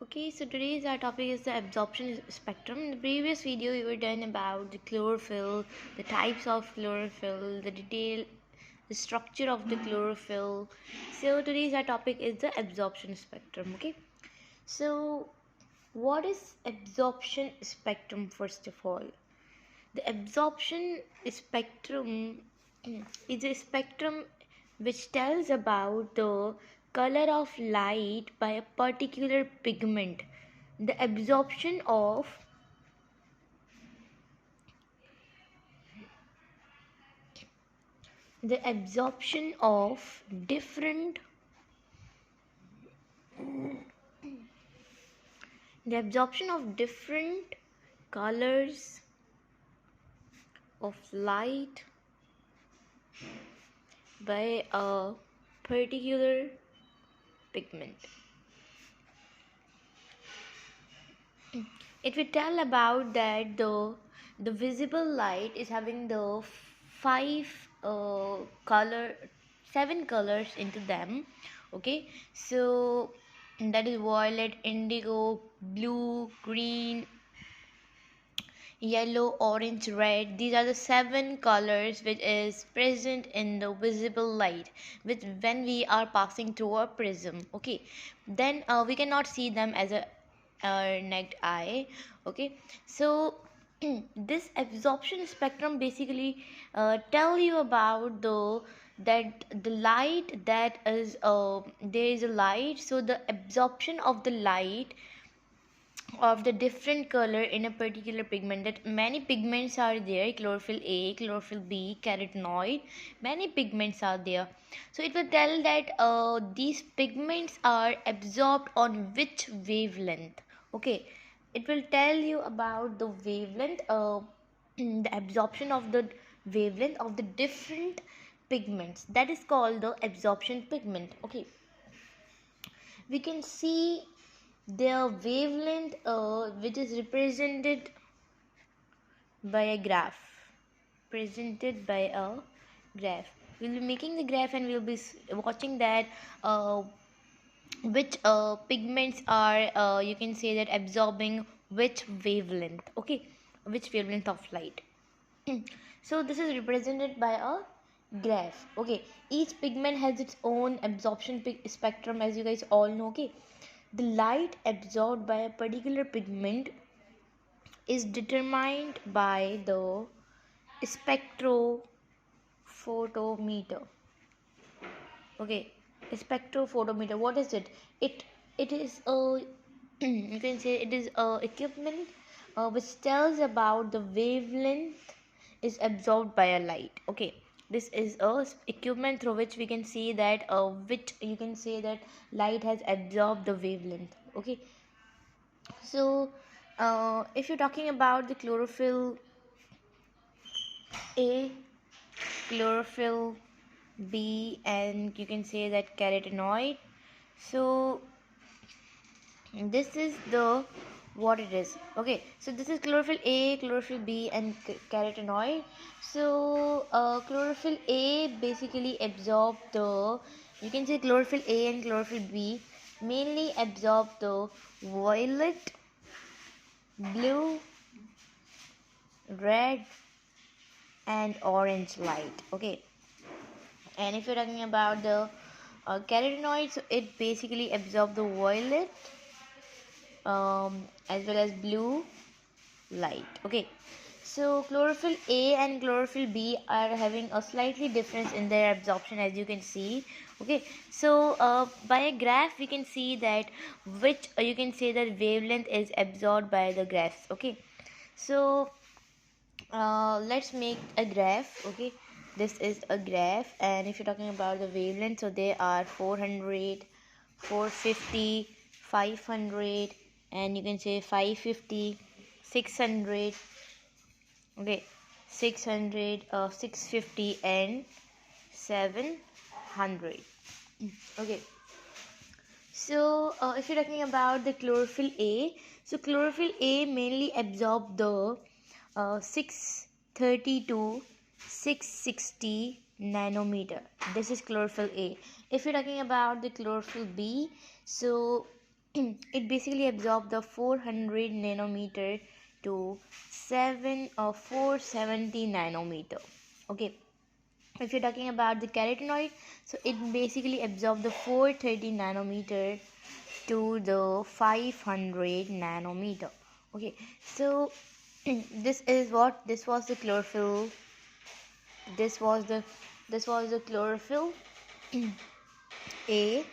Okay, so today's our topic is the absorption spectrum. In the previous video, we were done about the chlorophyll, the types of chlorophyll, the detail, the structure of the chlorophyll. So today's our topic is the absorption spectrum. Okay, so what is absorption spectrum first of all? The absorption spectrum is a spectrum which tells about the color of light by a particular pigment. The absorption of the absorption of different the absorption of different colors of light by a particular pigment. It will tell about that the visible light is having the five color seven colors into them. Okay, so that is violet, indigo, blue, green, yellow, orange, red. These are the seven colors which is present in the visible light, which when we are passing through a prism. Okay, then we cannot see them as a naked eye. Okay, so this absorption spectrum basically tell you about that the light that is there is a light, so the absorption of the light of the different color in a particular pigment. That many pigments are there: chlorophyll A, chlorophyll B, carotenoid. Many pigments are there, so it will tell that these pigments are absorbed on which wavelength. Okay, it will tell you about the wavelength, the absorption of the wavelength of the different pigments. That is called the absorption pigment. Okay, we can see their wavelength, which is represented by a graph. Presented by a graph. We'll be making the graph and we'll be watching that which pigments are, you can say that, absorbing which wavelength. Okay, which wavelength of light. So this is represented by a graph. Okay, each pigment has its own absorption spectrum, as you guys all know. Okay, the light absorbed by a particular pigment is determined by the spectrophotometer. Okay, spectrophotometer. What is it? It is a you can say it is a equipment which tells about the wavelength is absorbed by a light. Okay, this is a equipment through which we can see that which you can say that light has absorbed the wavelength. Okay, so if you're talking about the chlorophyll A, chlorophyll B, and you can say that carotenoid. So this is the what it is. Okay, so this is chlorophyll A, chlorophyll B, and carotenoid. So chlorophyll A basically absorb the, you can say chlorophyll A and chlorophyll B mainly absorb the violet, blue, red, and orange light. Okay, and if you're talking about the carotenoids, it basically absorb the violet, as well as blue light. Okay, so chlorophyll A and chlorophyll B are having a slightly difference in their absorption, as you can see. Okay, so by a graph we can see that which you can say that wavelength is absorbed by the graphs. Okay, so let's make a graph. Okay, this is a graph, and if you're talking about the wavelength, so they are 400, 450, 500, and you can say 550, 600. Okay, 600, 650, and 700. Okay, so if you're talking about the chlorophyll A, so chlorophyll A mainly absorb the 630 to 660 nanometer. This is chlorophyll A. If you're talking about the chlorophyll B, so it basically absorbs the 400 nanometer to 7 or 470 nanometer. Okay, if you're talking about the carotenoid, so it basically absorbs the 430 nanometer to the 500 nanometer. Okay, so this was the chlorophyll. This was the chlorophyll A,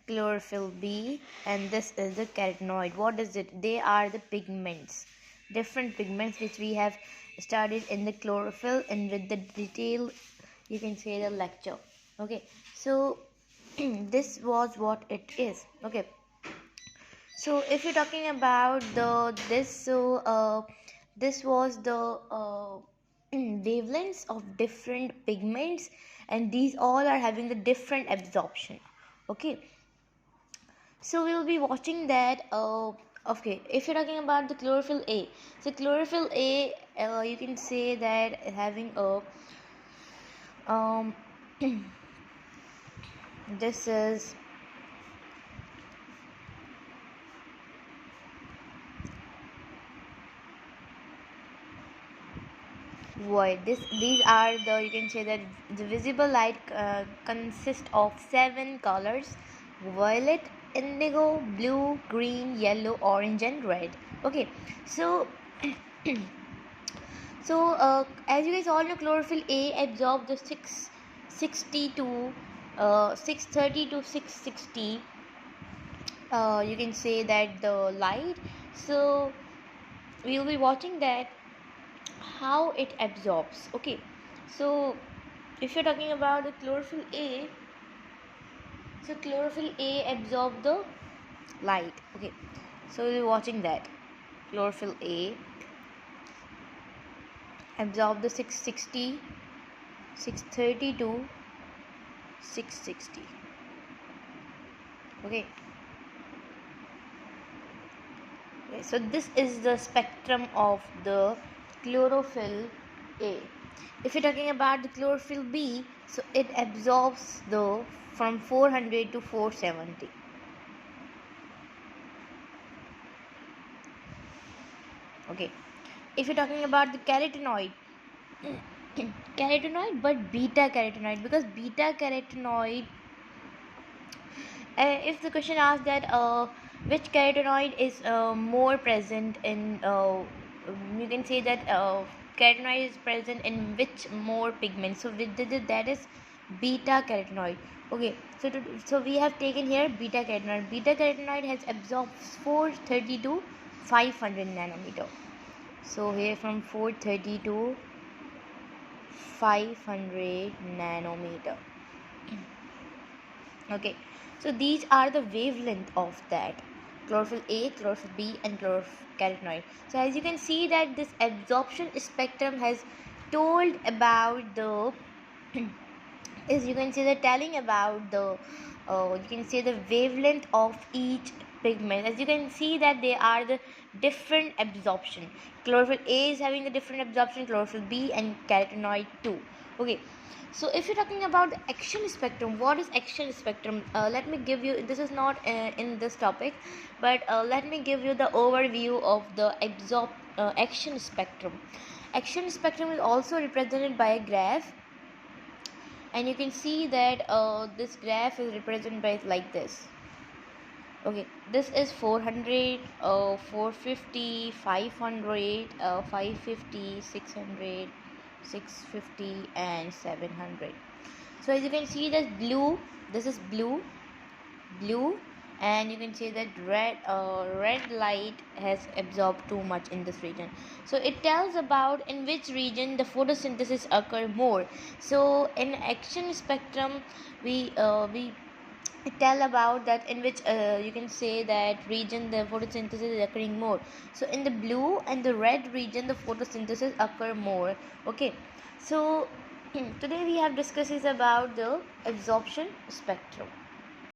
chlorophyll B, and this is the carotenoid. What is it? They are the pigments, different pigments which we have studied in the chlorophyll and with the detail, you can say, the lecture. Okay, so this was what it is. Okay, so if you're talking about this was the wavelengths of different pigments, and these all are having the different absorption. Okay, so we will be watching that. Okay, if you're talking about the chlorophyll A, so chlorophyll A, you can say that having a um this is void. These are the, you can say that the visible light consists of 7 colors: violet, indigo, blue, green, yellow, orange, and red. Okay, so as you guys all know, chlorophyll A absorbs the 660 to 630 to 660. You can say that the light. So we will be watching that how it absorbs. Okay, so if you're talking about the chlorophyll A, so chlorophyll A absorb the light. Okay, so we're watching that chlorophyll A absorb the 660, 630 to 660. Okay, so this is the spectrum of the chlorophyll A. If you're talking about the chlorophyll B, so it absorbs the from 400 to 470. Okay, if you're talking about the carotenoid, carotenoid, but beta carotenoid, because beta carotenoid, if the question asks that which carotenoid is more present in, you can say that carotenoid is present in which more pigment, so that is beta carotenoid. Okay, so we have taken here beta carotenoid. Beta carotenoid has absorbed 430 to 500 nanometer. So here from 430 to 500 nanometer. Okay, so these are the wavelength of that chlorophyll A, chlorophyll B, and carotenoid. So as you can see that this absorption spectrum has told about the is, you can say, the telling about the you can say the wavelength of each pigment. As you can see that they are the different absorption. Chlorophyll A is having a different absorption, chlorophyll B, and carotenoid too. Okay, so if you're talking about the action spectrum, what is action spectrum? Let me give you, this is not in this topic, but let me give you the overview of the action spectrum. Action spectrum is also represented by a graph, and you can see that this graph is represented by like this. Okay, this is 400, 450, 500, 550, 600, 650, and 700. So as you can see that blue, this is blue, and you can see that red light has absorbed too much in this region. So it tells about in which region the photosynthesis occur more. So in action spectrum, we tell about that in which you can say that region the photosynthesis is occurring more. So in the blue and the red region the photosynthesis occur more. Okay, so today we have discussed about the absorption spectrum.